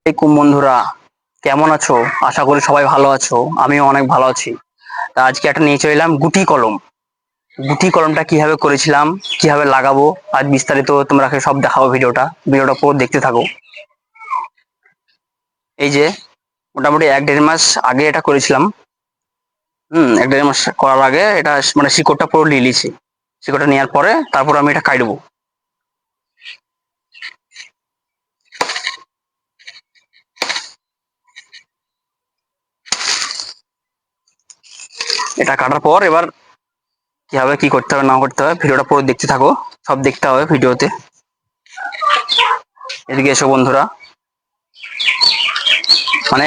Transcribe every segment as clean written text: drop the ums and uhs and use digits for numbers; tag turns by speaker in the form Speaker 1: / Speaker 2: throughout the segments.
Speaker 1: আসসালামাইকুম বন্ধুরা, কেমন আছো? আশা করি সবাই ভালো আছো। আমিও অনেক ভালো আছি। তা আজকে একটা নিয়ে চলে এলাম গুটি কলম। গুটি কলমটা কিভাবে করেছিলাম, কিভাবে লাগাবো, আজ বিস্তারিত তোমরাকে সব দেখাবো। ভিডিওটা পুরো দেখতে থাকো। এই যে মোটামুটি 1-1.5 মাস আগে এটা করেছিলাম। 1-1.5 মাস করার আগে এটা মানে শিকড়টা পুরো নিয়ে নিয়েছি। শিকড়টা নেওয়ার পরে তারপর আমি এটা কাটবো। এটা কাটার পর এবার কিভাবে কি করতে হবে না করতে হবে ভিডিওটা পুরো দেখতে থাকো। সব দেখতে হবে ভিডিওতে। এদিকে এসো বন্ধুরা। মানে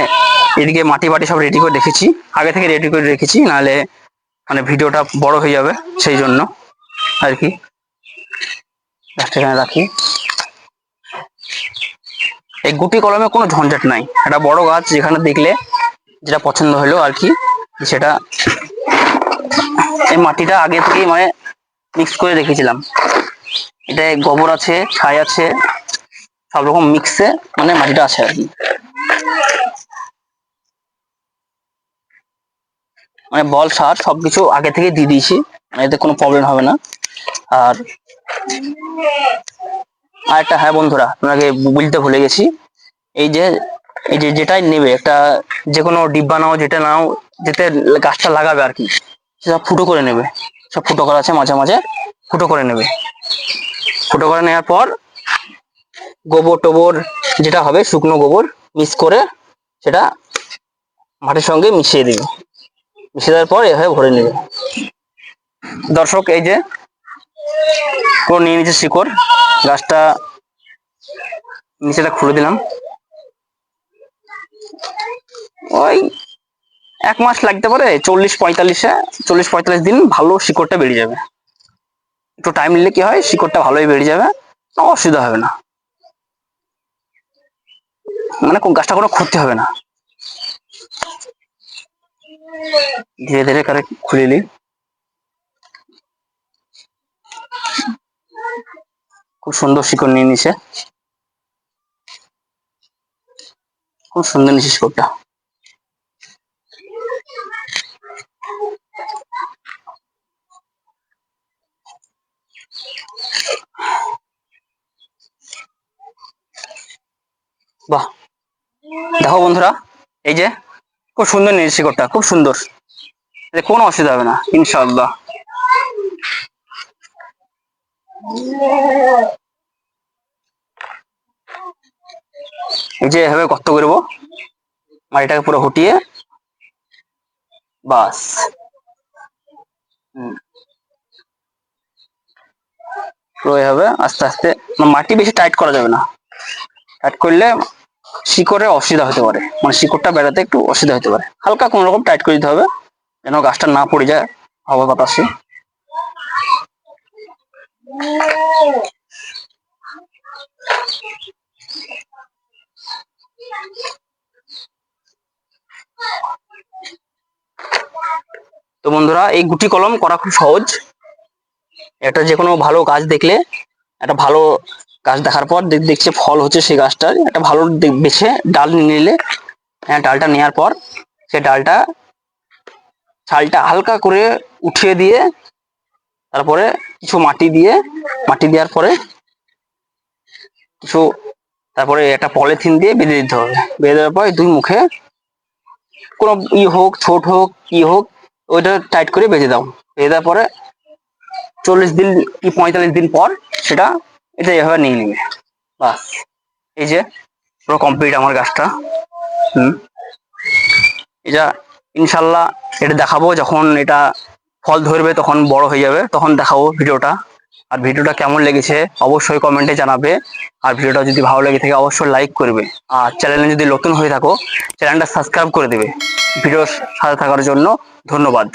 Speaker 1: এদিকে মাটি বাটি সব রেডি করে রেখেছি, আগে থেকে রেডি করে রেখেছি, নাহলে মানে ভিডিওটা বড় হয়ে যাবে, সেই জন্য আর কি। এখানে রাখি। এই গুটি কলমে কোনো ঝঞ্ঝাট নাই, একটা বড় গাছ যেখানে দেখলে যেটা পছন্দ হলো আর কি, সেটা এই মাটিটা আগে থেকেই মানে মিক্স করে রেখেছিলাম। এটা গোবর আছে, ছাই আছে, সব রকম মিক্সে মানে মাটিটা আছে আর কি। মানে বল সার সবকিছু আগে থেকে দিয়ে দিয়েছি, মানে এতে কোনো প্রবলেম হবে না। আর একটা হ্যাঁ বন্ধুরা, আপনাকে বলতে ভুলে গেছি। এই যে যেটাই নেবে, একটা যে কোনো ডিব্বা নাও, যেটা নাও, যেতে গাছটা লাগাবে আর কি, সেটা ফুটো করে নেবে। সব ফুটো করা আছে, মাঝে মাঝে ফুটো করে নেবে। ফুটো করে নেওয়ার পর গোবর টোবর যেটা হবে, শুকনো গোবর মিক্স করে সেটা মাটির সঙ্গে মিশিয়ে দিবে। মিশিয়ে দেওয়ার পর এভাবে ভরে নেবে। দর্শক, এই যে পুরো নিয়ে নিচ্ছে শিকড়। গাছটা নিচেটা খুলে দিলাম। ওই 1 মাস লাগতে পারে, 40-45 দিন ভালো শিকড়টা বেরিয়ে যাবে। একটু টাইম নিলে কি হয়, শিকড়টা ভালোই বেরিয়ে যাবে, অসুবিধা হবে না। মানে গাছটা কোনো ক্ষতি হবে না। ধীরে ধীরে করে খুলে নিই। খুব সুন্দর শিকড় নিয়ে নিছে, খুব সুন্দর নিচ্ছে শিকড়টা। বাহ, দেখো বন্ধুরা, এই যে খুব সুন্দর নিয়েছে শিকড়টা, খুব সুন্দর। কোনো অসুবিধা হবে না ইনশাআল্লাহ। এই যে এভাবে গর্ত করবো, মাটিটাকে পুরো হটিয়ে, বাস। পুরো এভাবে আস্তে আস্তে, মাটি বেশি টাইট করা যাবে না। টাইট করলে শিকড়ে অসুবিধা হতে পারে, মানে শিকড়টা বেড়াতে একটু অসুবিধা হতে পারে। হালকা কোনো রকম টাইট করে দিতে হবে, যেন গাছটা না পড়ে যায় হাওয়া বাতাসে। তো বন্ধুরা, এই গুটি কলম করা খুব সহজ। এটা যে কোনো ভালো গাছ দেখলে, একটা ভালো গাছ দেখার পর দেখছে ফল হচ্ছে সেই গাছটার, একটা ভালো বেছে ডাল নিয়ে নিলে, হ্যাঁ ডালটা নেওয়ার পর সে ডালটা ছালটা হালকা করে উঠিয়ে দিয়ে, তারপরে কিছু মাটি দেওয়ার পরে কিছু, তারপরে একটা পলিথিন দিয়ে বেঁধে দিতে হবে। বেঁধে দেওয়ার পর দুই মুখে কোনো হোক, ছোট হোক কি হোক, ওইটা টাইট করে বেঁধে দাও। বেঁধে দেওয়ার পরে 40 দিন কি 45 দিন পর সেটা এটা এভাবে নিয়ে নিবে। বাস, এই যে পুরো কমপ্লিট আমার গাছটা। হুম এটা ইনশাল্লাহ এটা দেখাবো যখন এটা ফল ধরবে, তখন বড় হয়ে যাবে, তখন দেখাবো ভিডিওটা। আর ভিডিওটা কেমন লেগেছে অবশ্যই কমেন্টে জানাবে। আর ভিডিওটা যদি ভালো লেগে থাকে অবশ্যই লাইক করবে। আর চ্যানেলে যদি নতুন হয়ে থাকো, চ্যানেলটা সাবস্ক্রাইব করে দেবে। ভিডিওর সাথে থাকার জন্য ধন্যবাদ।